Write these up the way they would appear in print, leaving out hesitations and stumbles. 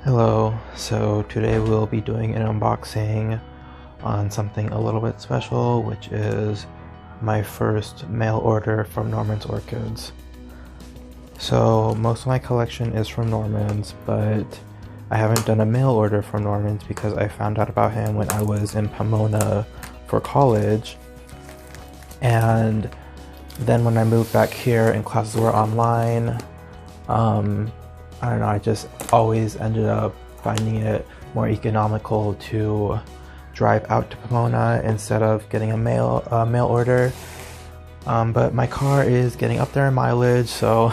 Hello, so today we'll be doing an unboxing on something a little bit special, which is my first mail order from Norman's Orchids. So most of my collection is from Norman's, but I haven't done a mail order from Norman's because I found out about him when I was in Pomona for college. And then when I moved back here and classes were online, I don't know, I just always ended up finding it more economical to drive out to Pomona instead of getting a mail order. But my car is getting up there in mileage, so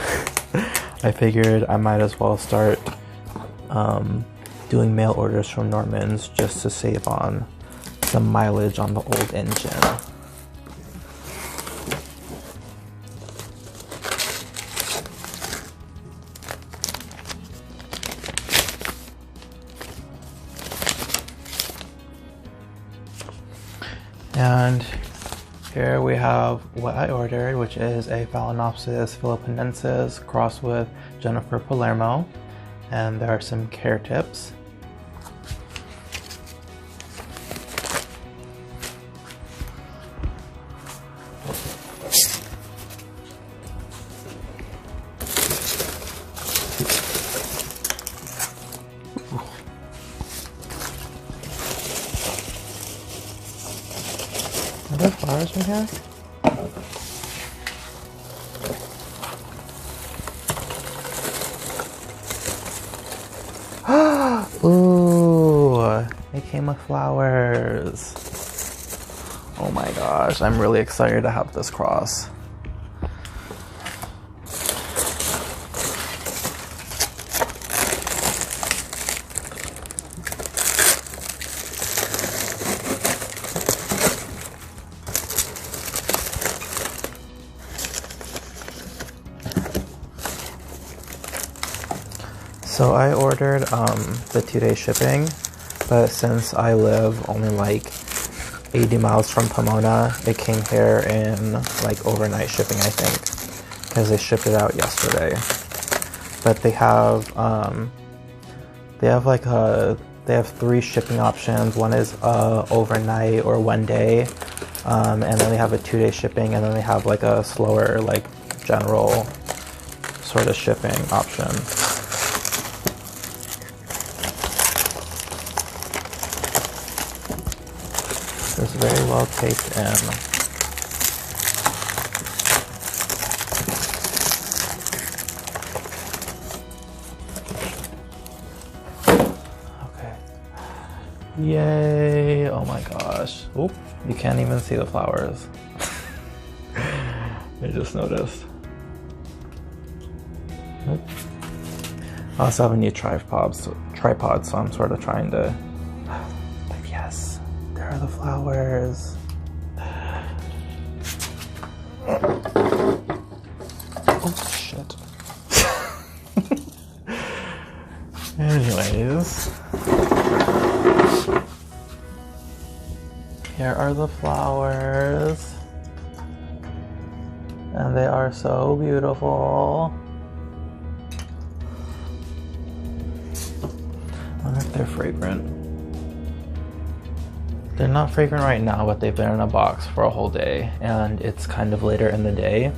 I figured I might as well start doing mail orders from Norman's just to save on some mileage on the old engine. And here we have what I ordered, which is a Phalaenopsis philippinensis crossed with Jennifer Palemo. And there are some care tips. Are there flowers in here? Ooh, it came with flowers. Oh my gosh, I'm really excited to have this cross. So I ordered the 2-day shipping, but since I live only like 80 miles from Pomona, it came here in like overnight shipping, I think, because they shipped it out yesterday. But they have 3 shipping options. One is overnight or 1 day, and then they have a 2-day shipping, and then they have like a slower, like general sort of shipping option. It's very well taped in. Okay. Yay! Oh my gosh. Oop, you can't even see the flowers. I just noticed. Oop. I also have a new tripod, so I'm sort of trying to... But yes. There are the flowers. Oh shit. Anyways, here are the flowers, and they are so beautiful. I wonder if they're fragrant. They're not fragrant right now, but they've been in a box for a whole day, and it's kind of later in the day,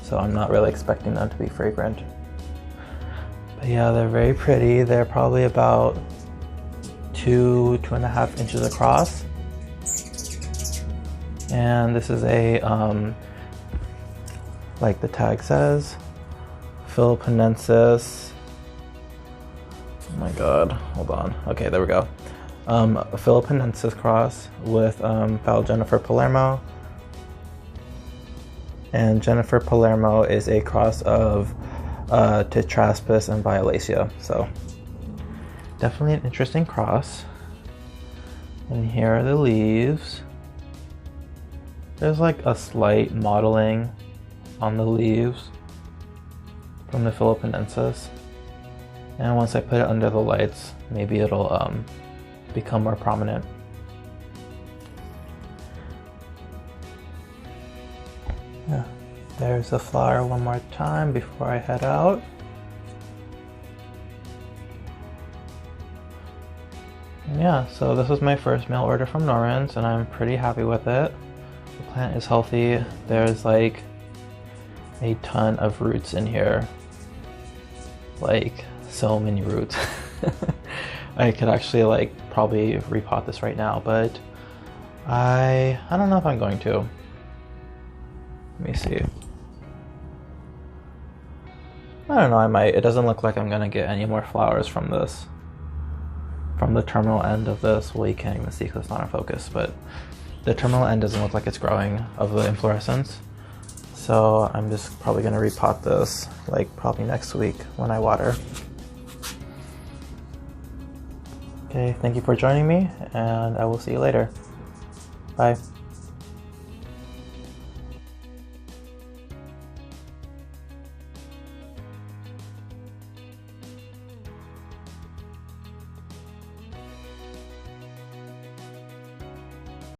so I'm not really expecting them to be fragrant. But yeah, they're very pretty. They're probably about 2.5 inches across. And this is a, like the tag says, philippinensis. Oh my god, hold on. Okay, there we go. A philippinensis cross with Jennifer Palemo. And Jennifer Palemo is a cross of Tetraspis and Violacea. So definitely an interesting cross. And here are the leaves. There's like a slight mottling on the leaves from the philippinensis. And once I put it under the lights, maybe it'll become more prominent. Yeah, there's the flower one more time before I head out. Yeah, so this was my first mail order from Norman's, and I'm pretty happy with it. The plant is healthy. There's like a ton of roots in here. Like, so many roots. I could actually like probably repot this right now, but I don't know if I'm going to. Let me see. I don't know, I might. It doesn't look like I'm gonna get any more flowers from this. From the terminal end of this. Well, you can't even see because it's not in focus, but the terminal end doesn't look like it's growing of the inflorescence. So I'm just probably gonna repot this like probably next week when I water. Okay, thank you for joining me, and I will see you later. Bye.